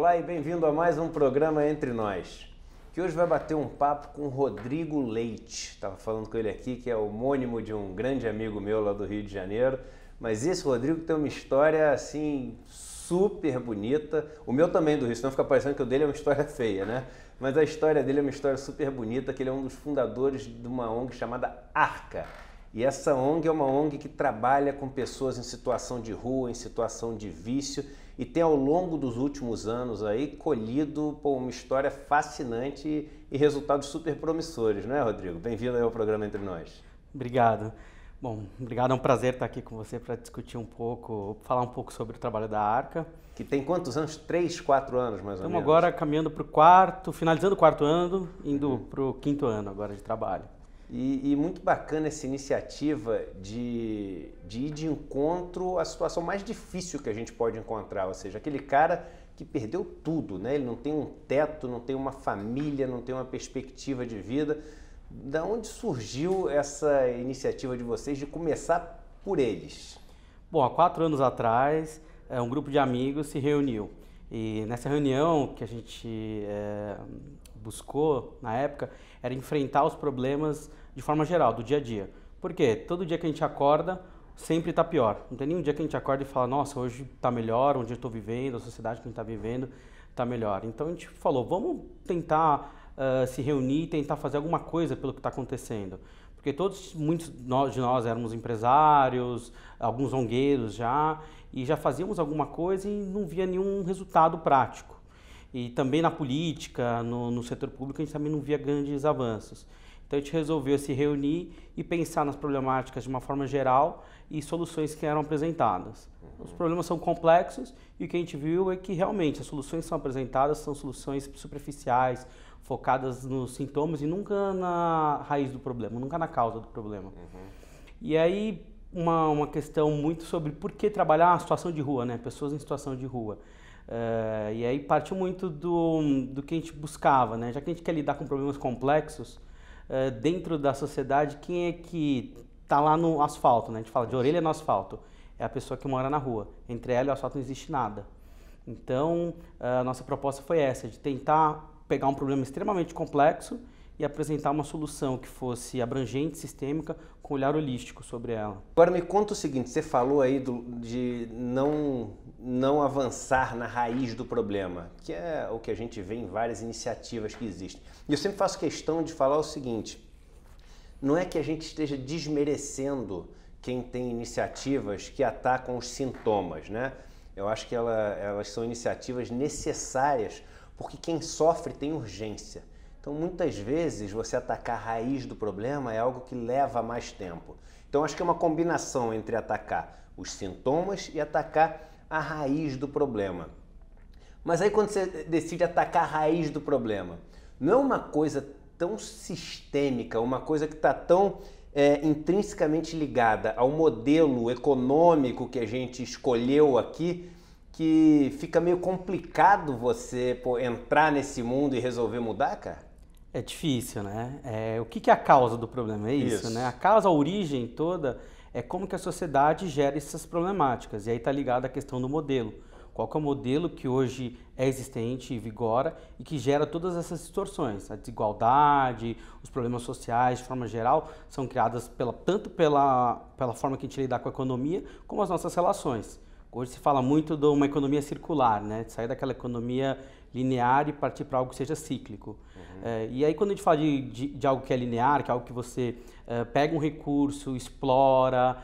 Olá e bem-vindo a mais um programa Entre Nós, que hoje vai bater um papo com o Rodrigo Leite. Estava falando com ele aqui, que é homônimo de um grande amigo meu lá do Rio de Janeiro, mas esse Rodrigo tem uma história assim super bonita. O meu também do Rio, senão fica parecendo que o dele é uma história feia, né? Mas a história dele é uma história super bonita, que ele é um dos fundadores de uma ONG chamada Arca. E essa ONG é uma ONG que trabalha com pessoas em situação de rua, em situação de vício, e tem ao longo dos últimos anos aí colhido uma história fascinante e resultados super promissores, não é, Rodrigo? Bem-vindo aí ao programa Entre Nós. Obrigado. Bom, obrigado, é um prazer estar aqui com você para discutir um pouco, falar um pouco sobre o trabalho da Arca. Que tem quantos anos? 3, 4 anos mais ou menos? Estamos agora caminhando para o quarto, finalizando o quarto ano, indo para o quinto ano agora de trabalho. E muito bacana essa iniciativa de ir de encontro à situação mais difícil que a gente pode encontrar, ou seja, aquele cara que perdeu tudo, né? Ele não tem um teto, não tem uma família, não tem uma perspectiva de vida. Da onde surgiu essa iniciativa de vocês de começar por eles? Bom, há 4 anos atrás, um grupo de amigos se reuniu. E nessa reunião que a gente buscou, na época, era enfrentar os problemas de forma geral, do dia a dia. Por quê? Todo dia que a gente acorda, sempre está pior. Não tem nenhum dia que a gente acorda e fala, nossa, hoje está melhor, onde eu estou vivendo, a sociedade que a gente está vivendo está melhor. Então a gente falou, vamos tentar se reunir e tentar fazer alguma coisa pelo que está acontecendo. Porque muitos de nós éramos empresários, alguns ongueiros já, e já fazíamos alguma coisa e não via nenhum resultado prático. E também na política, no setor público, a gente também não via grandes avanços. Então a gente resolveu se reunir e pensar nas problemáticas de uma forma geral e soluções que eram apresentadas. Os problemas são complexos e o que a gente viu é que realmente as soluções que são apresentadas são soluções superficiais, focadas nos sintomas e nunca na raiz do problema, nunca na causa do problema. E aí uma questão muito sobre por que trabalhar a situação de rua, né? Pessoas em situação de rua. E aí partiu muito do que a gente buscava, né? Já que a gente quer lidar com problemas complexos, dentro da sociedade, quem é que está lá no asfalto, né? A gente fala de orelha no asfalto, é a pessoa que mora na rua. Entre ela e o asfalto não existe nada. Então, a nossa proposta foi essa, de tentar pegar um problema extremamente complexo e apresentar uma solução que fosse abrangente, sistêmica, com olhar holístico sobre ela. Agora me conta o seguinte, você falou aí de não avançar na raiz do problema, que é o que a gente vê em várias iniciativas que existem. E eu sempre faço questão de falar o seguinte, não é que a gente esteja desmerecendo quem tem iniciativas que atacam os sintomas, né? Eu acho que elas são iniciativas necessárias, porque quem sofre tem urgência. Então, muitas vezes, você atacar a raiz do problema é algo que leva mais tempo. Então, acho que é uma combinação entre atacar os sintomas e atacar a raiz do problema. Mas aí, quando você decide atacar a raiz do problema, não é uma coisa tão sistêmica, uma coisa que está tão intrinsecamente ligada ao modelo econômico que a gente escolheu aqui, que fica meio complicado você entrar nesse mundo e resolver mudar, cara? É difícil, né? O que é a causa do problema? É isso, né? A causa, a origem toda é como que a sociedade gera essas problemáticas. E aí está ligada a questão do modelo. Qual que é o modelo que hoje é existente e vigora e que gera todas essas distorções? A desigualdade, os problemas sociais, de forma geral, são criadas tanto pela forma que a gente lida com a economia, como as nossas relações. Hoje se fala muito de uma economia circular, né? De sair daquela economia linear e partir para algo que seja cíclico. E aí quando a gente fala de algo que é linear, que é algo que você pega um recurso, explora,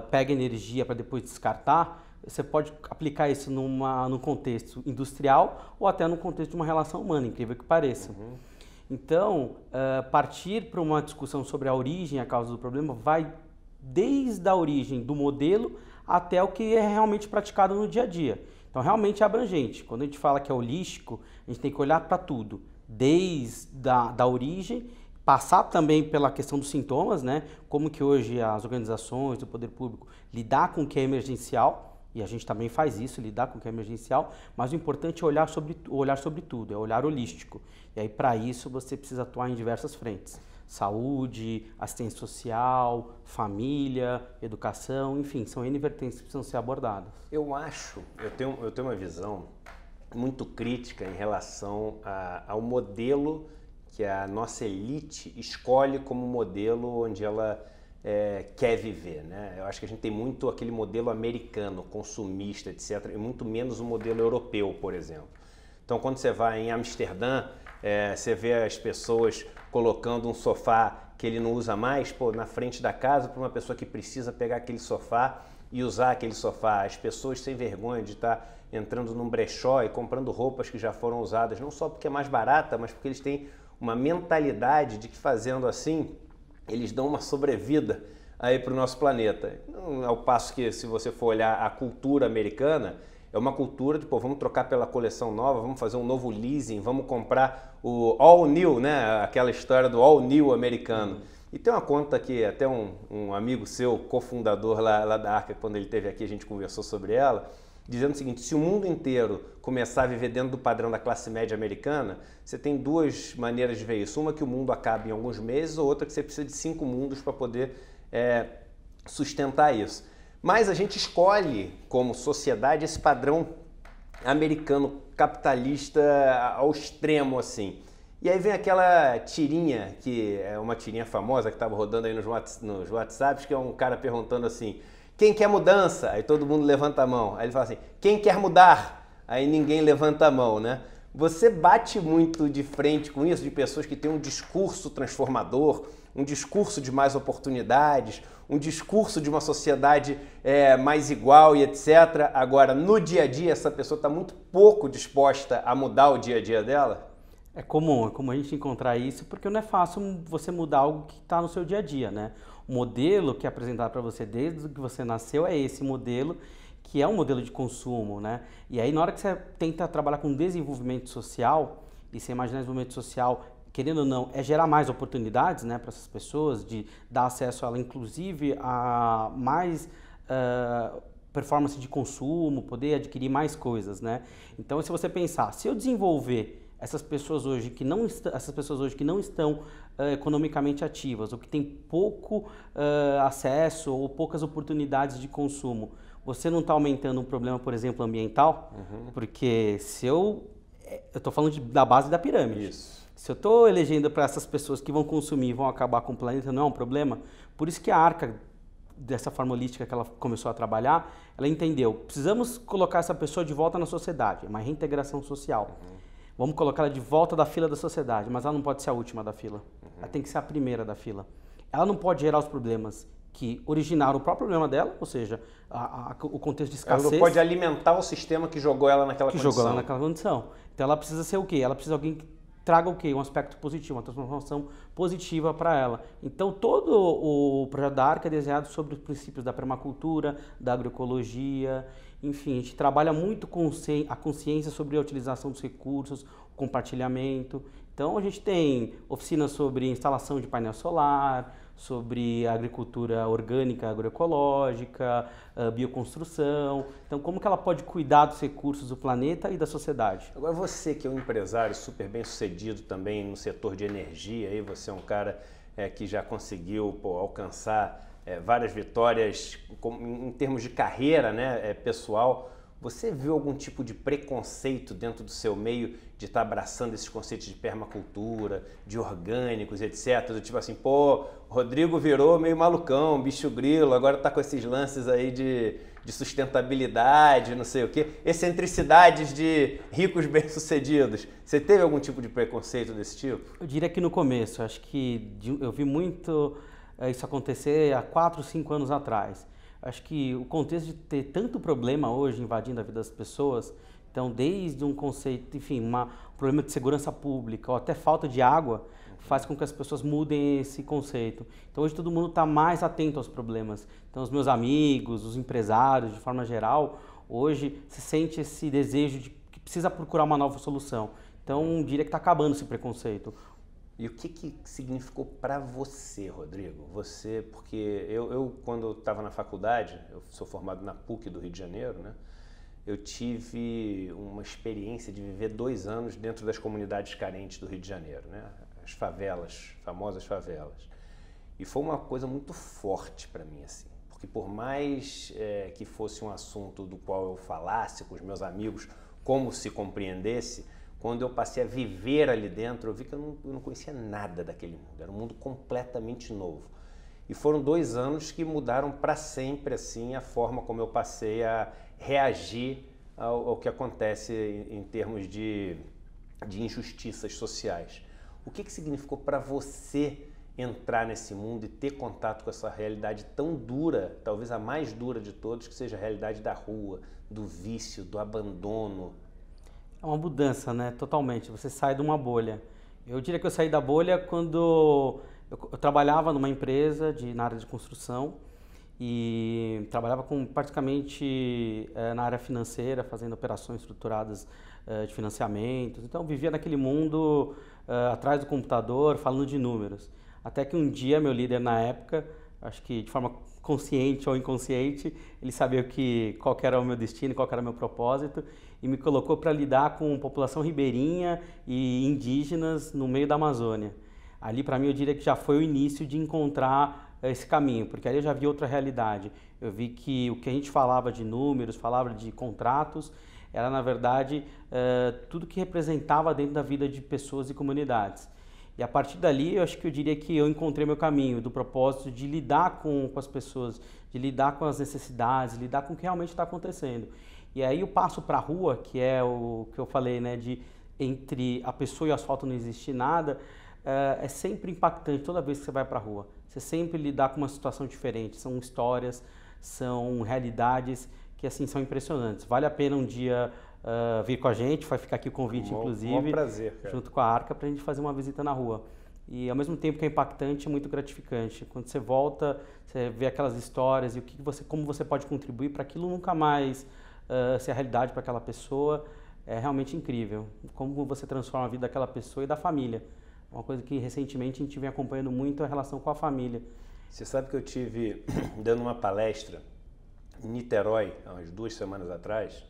pega energia para depois descartar, você pode aplicar isso num contexto industrial ou até num contexto de uma relação humana, incrível que pareça. Então, partir para uma discussão sobre a origem e a causa do problema vai desde a origem do modelo até o que é realmente praticado no dia a dia. Então, realmente é abrangente. Quando a gente fala que é holístico, a gente tem que olhar para tudo, desde da origem, passar também pela questão dos sintomas, né? Como que hoje as organizações do poder público lidar com o que é emergencial, e a gente também faz isso, lidar com o que é emergencial, mas o importante é olhar sobre tudo, é olhar holístico. E aí, para isso, você precisa atuar em diversas frentes. Saúde, assistência social, família, educação, enfim, são N vertentes que precisam ser abordadas. Eu tenho uma visão muito crítica em relação ao modelo que a nossa elite escolhe como modelo onde ela quer viver, né? Eu acho que a gente tem muito aquele modelo americano, consumista, etc., e muito menos o modelo europeu, por exemplo. Então, quando você vai em Amsterdã, você vê as pessoas colocando um sofá que ele não usa mais, pô, na frente da casa para uma pessoa que precisa pegar aquele sofá e usar aquele sofá. As pessoas sem vergonha de estar entrando num brechó e comprando roupas que já foram usadas, não só porque é mais barata, mas porque eles têm uma mentalidade de que fazendo assim, eles dão uma sobrevida aí para o nosso planeta. Ao passo que, se você for olhar a cultura americana, é uma cultura de, pô, vamos trocar pela coleção nova, vamos fazer um novo leasing, vamos comprar o all new, né? Aquela história do all new americano. E tem uma conta que até um amigo seu, cofundador lá da Arca, quando ele esteve aqui, a gente conversou sobre ela, dizendo o seguinte: se o mundo inteiro começar a viver dentro do padrão da classe média americana, você tem duas maneiras de ver isso. Uma, que o mundo acaba em alguns meses, ou outra, que você precisa de 5 mundos para poder sustentar isso. Mas a gente escolhe, como sociedade, esse padrão americano capitalista ao extremo, assim. E aí vem aquela tirinha, que é uma tirinha famosa que estava rodando aí nos WhatsApps, que é um cara perguntando assim: quem quer mudança? Aí todo mundo levanta a mão. Aí ele fala assim: quem quer mudar? Aí ninguém levanta a mão, né? Você bate muito de frente com isso, de pessoas que têm um discurso transformador, um discurso de mais oportunidades, um discurso de uma sociedade mais igual e etc. Agora, no dia a dia, essa pessoa está muito pouco disposta a mudar o dia a dia dela? É comum a gente encontrar isso, porque não é fácil você mudar algo que está no seu dia a dia, né? O modelo que é apresentado para você desde que você nasceu é esse modelo, que é um modelo de consumo, né? E aí, na hora que você tenta trabalhar com desenvolvimento social, e você imagina desenvolvimento social, querendo ou não, é gerar mais oportunidades, né, para essas pessoas, de dar acesso a ela, inclusive, a mais performance de consumo, poder adquirir mais coisas, né? Então, se você pensar, se eu desenvolver essas pessoas hoje que não estão economicamente ativas, ou que têm pouco acesso ou poucas oportunidades de consumo, você não está aumentando um problema, por exemplo, ambiental? Uhum. Porque se eu estou falando da base da pirâmide. Isso. Se eu estou elegendo para essas pessoas que vão consumir e vão acabar com o planeta, não é um problema. Por isso que a Arca, dessa forma holística que ela começou a trabalhar, ela entendeu, precisamos colocar essa pessoa de volta na sociedade, uma reintegração social. Uhum. Vamos colocá-la de volta da fila da sociedade, mas ela não pode ser a última da fila. Uhum. Ela tem que ser a primeira da fila. Ela não pode gerar os problemas que originaram o próprio problema dela, ou seja, o contexto de escassez. Ela não pode alimentar o sistema que jogou ela naquela condição. Então ela precisa ser o quê? Ela precisa de alguém que traga o quê? Um aspecto positivo, uma transformação positiva para ela. Então todo o projeto da Arca é desenhado sobre os princípios da permacultura, da agroecologia, enfim, a gente trabalha muito com a consciência sobre a utilização dos recursos, o compartilhamento. Então a gente tem oficinas sobre instalação de painel solar, sobre agricultura orgânica, agroecológica, bioconstrução. Então, como que ela pode cuidar dos recursos do planeta e da sociedade? Agora, você que é um empresário super bem sucedido também no setor de energia, aí você é um cara que já conseguiu alcançar várias vitórias em termos de carreira, né, pessoal. Você viu algum tipo de preconceito dentro do seu meio de estar abraçando esses conceitos de permacultura, de orgânicos, etc? Do tipo assim, pô, Rodrigo virou meio malucão, bicho grilo, agora tá com esses lances aí de sustentabilidade, não sei o quê, excentricidades de ricos bem-sucedidos. Você teve algum tipo de preconceito desse tipo? Eu diria que no começo, acho que eu vi muito isso acontecer há 4, 5 anos atrás. Acho que o contexto de ter tanto problema hoje invadindo a vida das pessoas, então desde um conceito, enfim, um problema de segurança pública ou até falta de água, faz com que as pessoas mudem esse conceito. Então hoje todo mundo está mais atento aos problemas. Então os meus amigos, os empresários, de forma geral, hoje se sente esse desejo de que precisa procurar uma nova solução. Então diria que está acabando esse preconceito. E o que significou para você, Rodrigo? Você, porque eu quando estava na faculdade, eu sou formado na PUC do Rio de Janeiro, né? Eu tive uma experiência de viver 2 anos dentro das comunidades carentes do Rio de Janeiro, né? As favelas, famosas favelas. E foi uma coisa muito forte para mim, assim. Porque por mais que fosse um assunto do qual eu falasse com os meus amigos como se compreendesse, quando eu passei a viver ali dentro, eu vi que eu não conhecia nada daquele mundo, era um mundo completamente novo. E foram 2 anos que mudaram para sempre assim, a forma como eu passei a reagir ao que acontece em termos de injustiças sociais. O que significou para você entrar nesse mundo e ter contato com essa realidade tão dura, talvez a mais dura de todos, que seja a realidade da rua, do vício, do abandono? É uma mudança, né? Totalmente. Você sai de uma bolha. Eu diria que eu saí da bolha quando eu trabalhava numa empresa na área de construção e trabalhava praticamente na área financeira, fazendo operações estruturadas de financiamentos. Então, eu vivia naquele mundo atrás do computador, falando de números. Até que um dia, meu líder na época, acho que de forma consciente ou inconsciente, ele sabia qual que era o meu destino, qual que era o meu propósito e me colocou para lidar com população ribeirinha e indígenas no meio da Amazônia. Ali, para mim, eu diria que já foi o início de encontrar esse caminho, porque ali eu já vi outra realidade. Eu vi que o que a gente falava de números, falava de contratos, era, na verdade, tudo que representava dentro da vida de pessoas e comunidades. E a partir dali, eu acho que eu diria que eu encontrei meu caminho do propósito de lidar com as pessoas, de lidar com as necessidades, lidar com o que realmente está acontecendo. E aí o passo para a rua, que é o que eu falei, né, de entre a pessoa e o asfalto não existe nada, é sempre impactante toda vez que você vai para a rua. Você sempre lidar com uma situação diferente, são histórias, são realidades que assim são impressionantes. Vale a pena um dia vir com a gente, vai ficar aqui o convite, inclusive, prazer, cara, junto com a Arca, para a gente fazer uma visita na rua. E ao mesmo tempo que é impactante, é muito gratificante. Quando você volta, você vê aquelas histórias e como você pode contribuir para aquilo nunca mais ser a realidade para aquela pessoa, é realmente incrível. Como você transforma a vida daquela pessoa e da família. Uma coisa que recentemente a gente vem acompanhando muito é a relação com a família. Você sabe que eu tive dando uma palestra em Niterói, há umas 2 semanas atrás,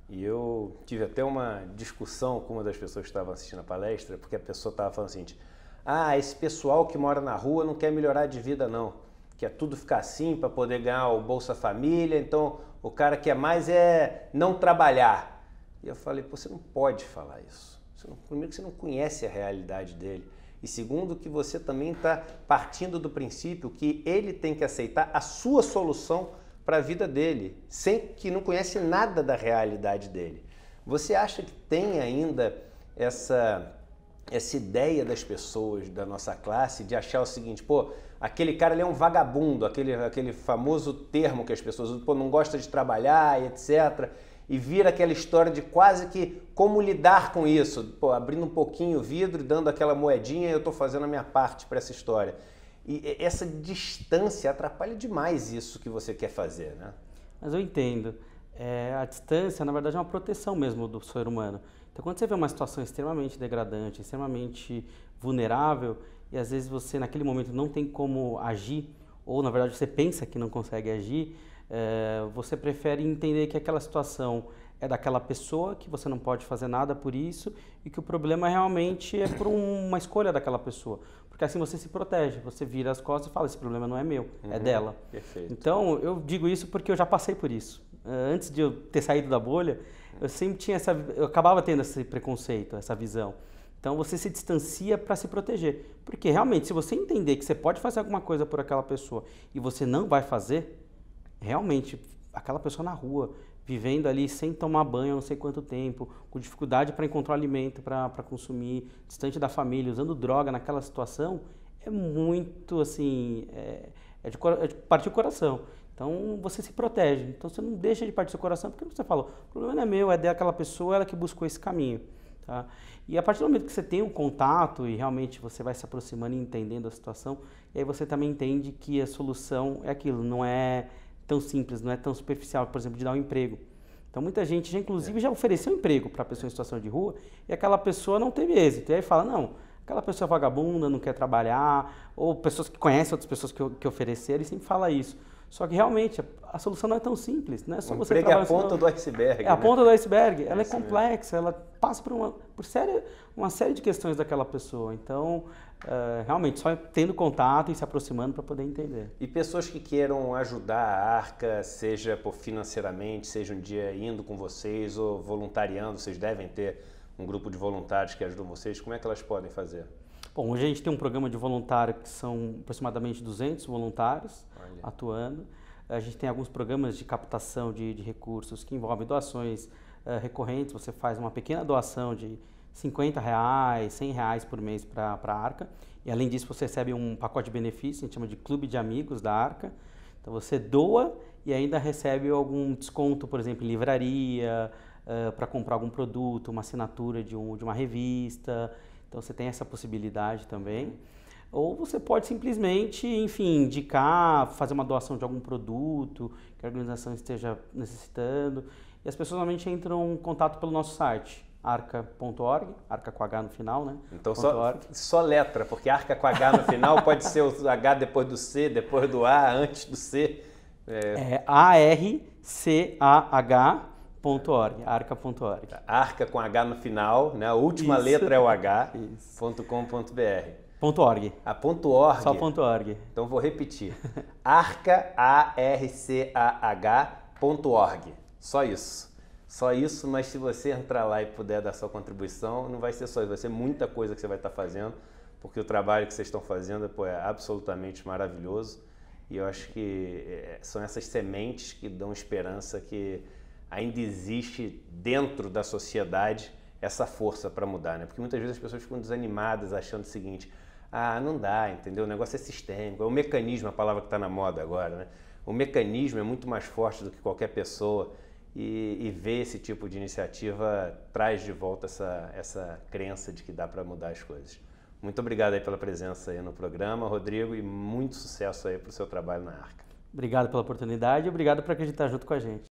e eu tive até uma discussão com uma das pessoas que estavam assistindo a palestra, porque a pessoa estava falando assim, esse pessoal que mora na rua não quer melhorar de vida não, quer tudo ficar assim para poder ganhar o Bolsa Família, então o cara quer mais é não trabalhar. E eu falei, você não pode falar isso. Primeiro que você não conhece a realidade dele e segundo que você também está partindo do princípio que ele tem que aceitar a sua solução para a vida dele, sem que não conhece nada da realidade dele. Você acha que tem ainda essa ideia das pessoas da nossa classe de achar o seguinte, aquele cara ali é um vagabundo, aquele famoso termo que as pessoas usam, não gosta de trabalhar e etc., e vira aquela história de quase que como lidar com isso, abrindo um pouquinho o vidro e dando aquela moedinha, eu estou fazendo a minha parte para essa história. E essa distância atrapalha demais isso que você quer fazer, né? Mas eu entendo. A distância, na verdade, é uma proteção mesmo do ser humano. Então, quando você vê uma situação extremamente degradante, extremamente vulnerável, e às vezes você, naquele momento, não tem como agir, ou, na verdade, você pensa que não consegue agir, você prefere entender que aquela situação é daquela pessoa, que você não pode fazer nada por isso e que o problema realmente é por uma escolha daquela pessoa. Porque assim você se protege, você vira as costas e fala, esse problema não é meu, é dela. Perfeito. Então, eu digo isso porque eu já passei por isso. Antes de eu ter saído da bolha, eu sempre tinha eu acabava tendo esse preconceito, essa visão. Então, você se distancia para se proteger. Porque realmente, se você entender que você pode fazer alguma coisa por aquela pessoa e você não vai fazer, realmente, aquela pessoa na rua, vivendo ali sem tomar banho há não sei quanto tempo, com dificuldade para encontrar alimento para consumir, distante da família, usando droga naquela situação, é muito assim, é de partir o coração. Então você se protege, então você não deixa de partir do seu coração, porque você fala, o problema não é meu, é daquela pessoa, ela que buscou esse caminho. Tá? E a partir do momento que você tem um contato e realmente você vai se aproximando e entendendo a situação, e aí você também entende que a solução é aquilo, não é tão simples, não é tão superficial, por exemplo, de dar um emprego. Então muita gente inclusive já ofereceu emprego para a pessoa em situação de rua e aquela pessoa não teve êxito. E aí fala, não, aquela pessoa é vagabunda, não quer trabalhar, ou pessoas que conhecem outras pessoas que ofereceram e sempre fala isso. Só que realmente a solução não é tão simples, não é só você trabalhar. É a ponta do iceberg. É a ponta do iceberg, ela é complexa, ela passa por uma série de questões daquela pessoa. Então, realmente só tendo contato e se aproximando para poder entender. E pessoas que queiram ajudar a Arca, seja financeiramente, seja um dia indo com vocês ou voluntariando, vocês devem ter um grupo de voluntários que ajudam vocês, como é que elas podem fazer? Bom, hoje a gente tem um programa de voluntário que são aproximadamente 200 voluntários atuando. A gente tem alguns programas de captação de recursos que envolvem doações recorrentes. Você faz uma pequena doação de R$50, R$100 por mês para a Arca. E além disso você recebe um pacote de benefícios, a gente chama de Clube de Amigos da Arca. Então você doa e ainda recebe algum desconto, por exemplo, em livraria, para comprar algum produto, uma assinatura de uma revista. Então você tem essa possibilidade também. Ou você pode simplesmente, enfim, indicar, fazer uma doação de algum produto que a organização esteja necessitando. E as pessoas normalmente entram em contato pelo nosso site, arca.org, arca com H no final, né? Então só letra, porque arca com H no final pode ser o H depois do C, depois do A, antes do C. É arcah.org, arca.org. Arca com H no final, né? A última letra é o H.com.br. .org. .org. Só .org. Então vou repetir. arcah.org. Só isso. Só isso, mas se você entrar lá e puder dar sua contribuição, não vai ser só isso, vai ser muita coisa que você vai estar fazendo, porque o trabalho que vocês estão fazendo é absolutamente maravilhoso. E eu acho que são essas sementes que dão esperança que ainda existe dentro da sociedade essa força para mudar, né? Porque muitas vezes as pessoas ficam desanimadas achando o seguinte: não dá, entendeu? O negócio é sistêmico, é o mecanismo, a palavra que está na moda agora, né? O mecanismo é muito mais forte do que qualquer pessoa e ver esse tipo de iniciativa traz de volta essa crença de que dá para mudar as coisas. Muito obrigado aí pela presença aí no programa, Rodrigo, e muito sucesso aí para o seu trabalho na Arca. Obrigado pela oportunidade e obrigado por acreditar junto com a gente.